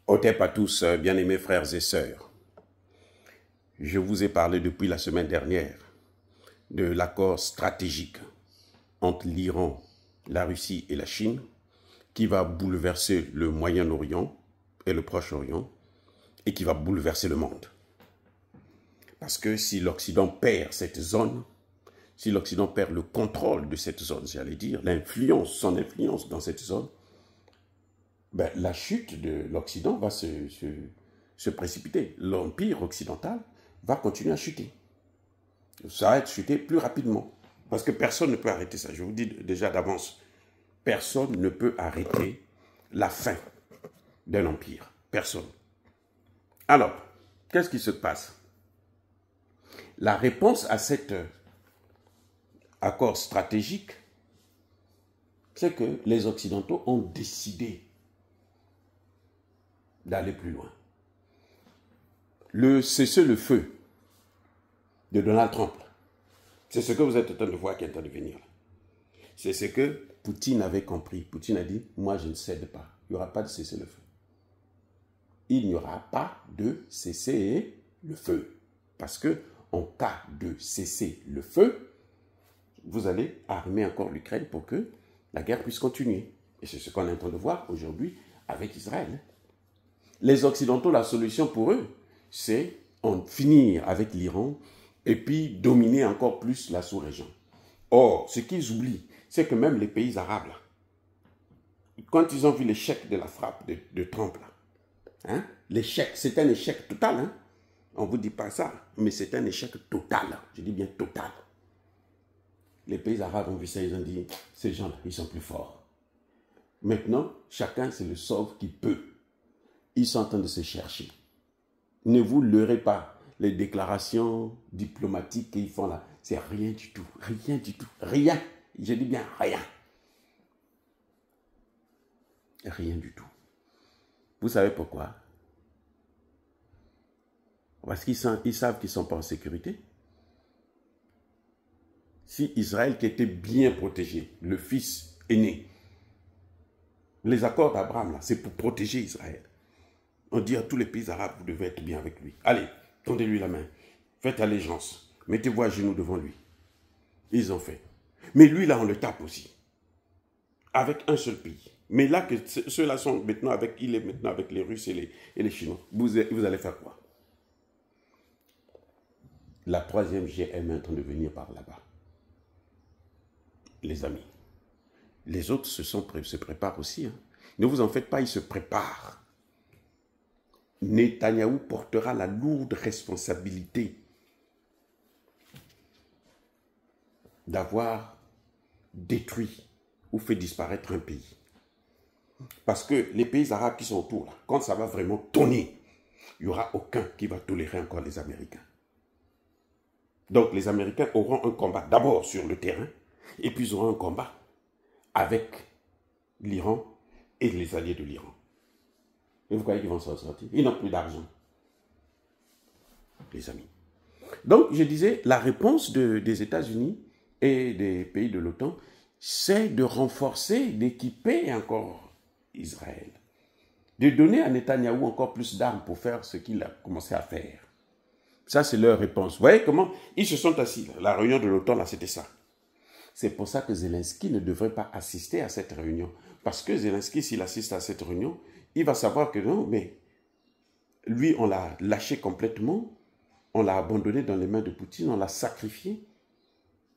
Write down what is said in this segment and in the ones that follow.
Otep à tous, bien-aimés frères et sœurs. Je vous ai parlé depuis la semaine dernière de l'accord stratégique entre l'Iran, la Russie et la Chine qui va bouleverser le Moyen-Orient et le Proche-Orient et qui va bouleverser le monde. Parce que si l'Occident perd cette zone, si l'Occident perd le contrôle de cette zone, j'allais dire, son influence dans cette zone, ben, la chute de l'Occident va se précipiter. L'empire occidental va continuer à chuter. Ça va être chuté plus rapidement. Parce que personne ne peut arrêter ça. Je vous dis déjà d'avance, personne ne peut arrêter la fin d'un empire. Personne. Alors, qu'est-ce qui se passe? La réponse à cet accord stratégique, c'est que les Occidentaux ont décidé d'aller plus loin. Le cessez-le-feu de Donald Trump, c'est ce que vous êtes en train de voir qui est en train de venir. C'est ce que Poutine avait compris. Poutine a dit, moi je ne cède pas. Il n'y aura pas de cessez-le-feu. Il n'y aura pas de cessez-le-feu. Parce que en cas de cessez-le-feu, vous allez armer encore l'Ukraine pour que la guerre puisse continuer. Et c'est ce qu'on est en train de voir aujourd'hui avec Israël. Les Occidentaux, la solution pour eux, c'est en finir avec l'Iran et puis dominer encore plus la sous-région. Or, ce qu'ils oublient, c'est que même les pays arabes, là, quand ils ont vu l'échec de la frappe de Trump, hein, l'échec, c'est un échec total. Hein, on ne vous dit pas ça, mais c'est un échec total. Je dis bien total. Les pays arabes ont vu ça, ils ont dit, ces gens-là, ils sont plus forts. Maintenant, chacun se le sauve qui peut. Ils sont en train de se chercher. Ne vous leurrez pas. Les déclarations diplomatiques qu'ils font là, c'est rien du tout. Rien du tout. Rien. Je dis bien rien. Rien du tout. Vous savez pourquoi? Parce qu'ils savent qu'ils ne sont pas en sécurité. Si Israël, qui était bien protégé, le fils aîné, les accords d'Abraham, là, c'est pour protéger Israël. On dit à tous les pays arabes, vous devez être bien avec lui. Allez, tendez-lui la main. Faites allégeance. Mettez-vous à genoux devant lui. Ils ont fait. Mais lui, là, on le tape aussi. Avec un seul pays. Mais là, que ceux-là sont maintenant avec, il est maintenant avec les Russes et les Chinois. Vous allez faire quoi? La troisième GM est en train de venir par là-bas. Les amis. Les autres se préparent aussi. Hein. Ne vous en faites pas, ils se préparent. Netanyahou portera la lourde responsabilité d'avoir détruit ou fait disparaître un pays. Parce que les pays arabes qui sont autour, là, quand ça va vraiment tonner, il n'y aura aucun qui va tolérer encore les Américains. Donc les Américains auront un combat d'abord sur le terrain, et puis ils auront un combat avec l'Iran et les alliés de l'Iran. Et vous croyez qu'ils vont s'en sortir? Ils n'ont plus d'argent, les amis. Donc, je disais, la réponse des États-Unis et des pays de l'OTAN, c'est de renforcer, d'équiper encore Israël. De donner à Netanyahou encore plus d'armes pour faire ce qu'il a commencé à faire. Ça, c'est leur réponse. Vous voyez comment ils se sont assis. La réunion de l'OTAN, là, c'était ça. C'est pour ça que Zelensky ne devrait pas assister à cette réunion. Parce que Zelensky, s'il assiste à cette réunion, il va savoir que non, mais lui, on l'a lâché complètement, on l'a abandonné dans les mains de Poutine, on l'a sacrifié,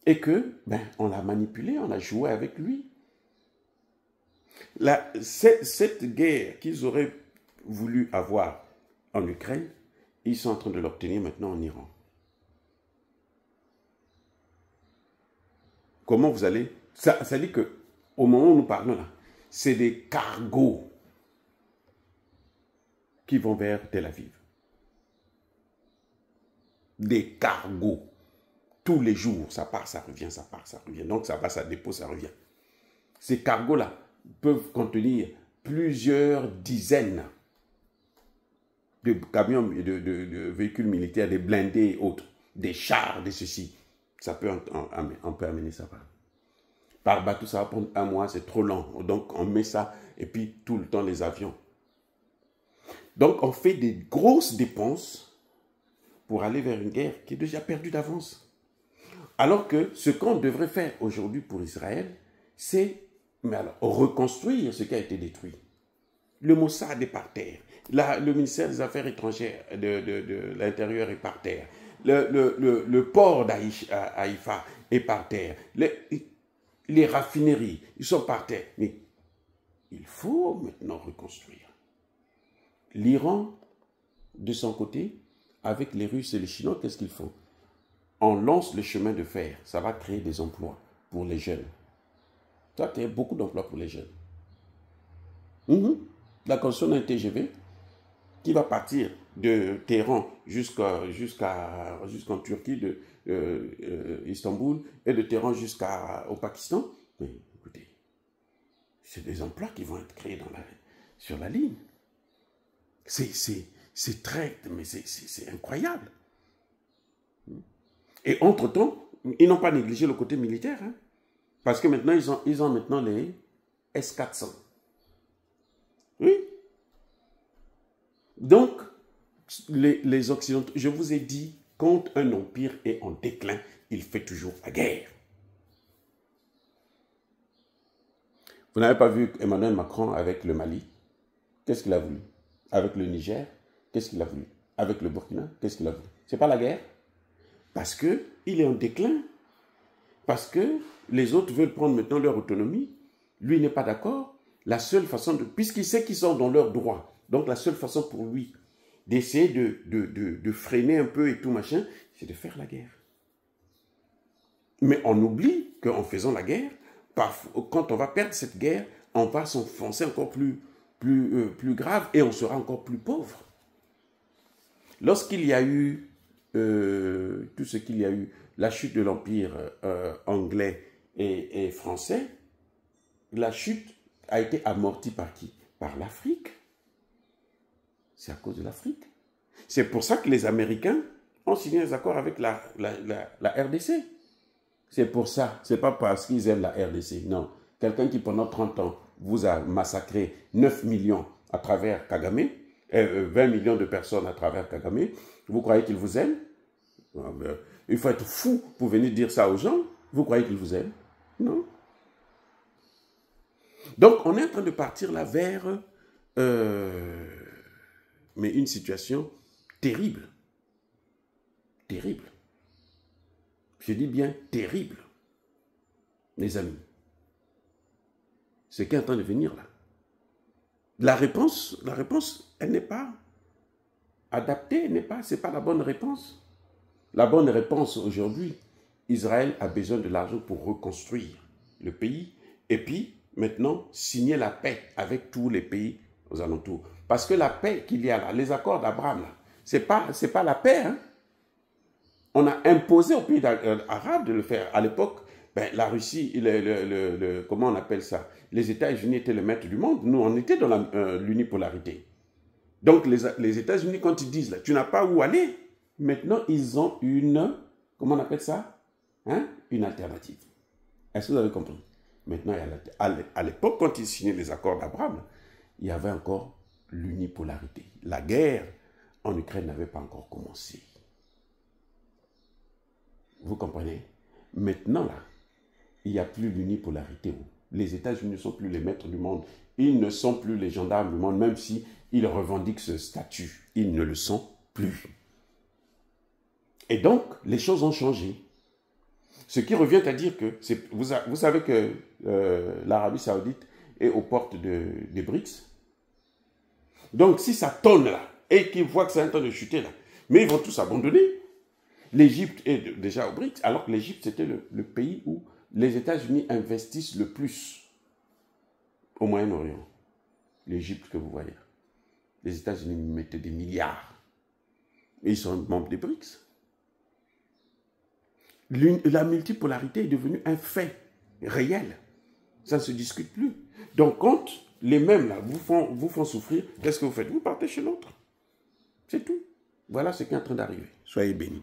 et que, ben, on l'a manipulé, on a joué avec lui. Cette guerre qu'ils auraient voulu avoir en Ukraine, ils sont en train de l'obtenir maintenant en Iran. Comment vous allez... Ça dit qu'au moment où nous parlons là, c'est des cargos qui vont vers Tel Aviv. Des cargos. Tous les jours, ça part, ça revient, ça part, ça revient. Donc ça va, ça dépose, ça revient. Ces cargos-là peuvent contenir plusieurs dizaines de camions, de véhicules militaires, des blindés et autres, des chars, des ceci. Ça peut, on peut amener ça par bateau, ça va prendre 1 mois, c'est trop long. Donc on met ça, et puis tout le temps les avions. Donc, on fait des grosses dépenses pour aller vers une guerre qui est déjà perdue d'avance. Alors que ce qu'on devrait faire aujourd'hui pour Israël, c'est reconstruire ce qui a été détruit. Le Mossad est par terre. Le ministère des Affaires étrangères de l'Intérieur est par terre. Le port d'Haïfa est par terre. Les raffineries, ils sont par terre. Mais il faut maintenant reconstruire. L'Iran, de son côté, avec les Russes et les Chinois, qu'est-ce qu'ils font? On lance le chemin de fer. Ça va créer des emplois pour les jeunes. Ça va créer beaucoup d'emplois pour les jeunes. La construction d'un TGV qui va partir de Téhéran jusqu'en Turquie, de Istanbul, et de Téhéran jusqu'au Pakistan. Mais écoutez, c'est des emplois qui vont être créés sur la ligne. C'est incroyable. Et entre-temps, ils n'ont pas négligé le côté militaire. Hein, parce que maintenant, ils ont maintenant les S-400. Oui. Donc, les Occidentaux, je vous ai dit, quand un empire est en déclin, il fait toujours la guerre. Vous n'avez pas vu Emmanuel Macron avec le Mali? Qu'est-ce qu'il a voulu? Avec le Niger? Qu'est-ce qu'il a voulu? Avec le Burkina? Qu'est-ce qu'il a voulu? Ce n'est pas la guerre? Parce qu'il est en déclin. Parce que les autres veulent prendre maintenant leur autonomie. Lui n'est pas d'accord. La seule façon puisqu'il sait qu'ils sont dans leurs droits, donc la seule façon pour lui d'essayer de freiner un peu et tout machin, c'est de faire la guerre. Mais on oublie qu'en faisant la guerre, quand on va perdre cette guerre, on va s'enfoncer encore plus grave et on sera encore plus pauvre. Lorsqu'il y a eu tout ce qu'il y a eu, la chute de l'empire anglais et français, la chute a été amortie par qui? Par l'Afrique. C'est à cause de l'Afrique. C'est pour ça que les Américains ont signé des accords avec la RDC. C'est pour ça. Ce n'est pas parce qu'ils aiment la RDC. Non. Quelqu'un qui pendant 30 ans vous a massacré 9 millions à travers Kagame, 20 millions de personnes à travers Kagame, vous croyez qu'il vous aime? Il faut être fou pour venir dire ça aux gens. Vous croyez qu'il vous aime? Non. Donc, on est en train de partir là vers mais une situation terrible. Terrible. Je dis bien terrible. Les amis. Ce qui est en train de venir là. La réponse, elle n'est pas adaptée, ce n'est pas la bonne réponse. La bonne réponse aujourd'hui, Israël a besoin de l'argent pour reconstruire le pays et puis maintenant signer la paix avec tous les pays aux alentours. Parce que la paix qu'il y a là, les accords d'Abraham, ce n'est pas la paix. Hein? On a imposé aux pays arabes de le faire. À l'époque, la Russie, comment on appelle ça? Les États-Unis étaient le maître du monde. Nous, on était dans l'unipolarité. Donc, les États-Unis, quand ils disent, là, tu n'as pas où aller, maintenant, ils ont comment on appelle ça? Hein? Une alternative. Est-ce que vous avez compris? Maintenant, à l'époque, quand ils signaient les accords d'Abraham, il y avait encore l'unipolarité. La guerre en Ukraine n'avait pas encore commencé. Vous comprenez? Maintenant, là, il n'y a plus l'unipolarité. Les États-Unis ne sont plus les maîtres du monde. Ils ne sont plus les gendarmes du monde, même si ils revendiquent ce statut. Ils ne le sont plus. Et donc, les choses ont changé. Ce qui revient à dire que, vous savez que l'Arabie Saoudite est aux portes des BRICS. Donc, si ça tonne là, et qu'ils voient que c'est en train de chuter là, mais ils vont tous abandonner. L'Égypte est déjà aux BRICS, alors que l'Égypte, c'était le pays où les États-Unis investissent le plus au Moyen-Orient. L'Égypte que vous voyez. Les États-Unis mettent des milliards. Et ils sont membres des BRICS. La multipolarité est devenue un fait réel. Ça ne se discute plus. Donc, quand les mêmes là vous font souffrir, qu'est-ce que vous faites? Vous partez chez l'autre. C'est tout. Voilà ce qui est en train d'arriver. Soyez bénis.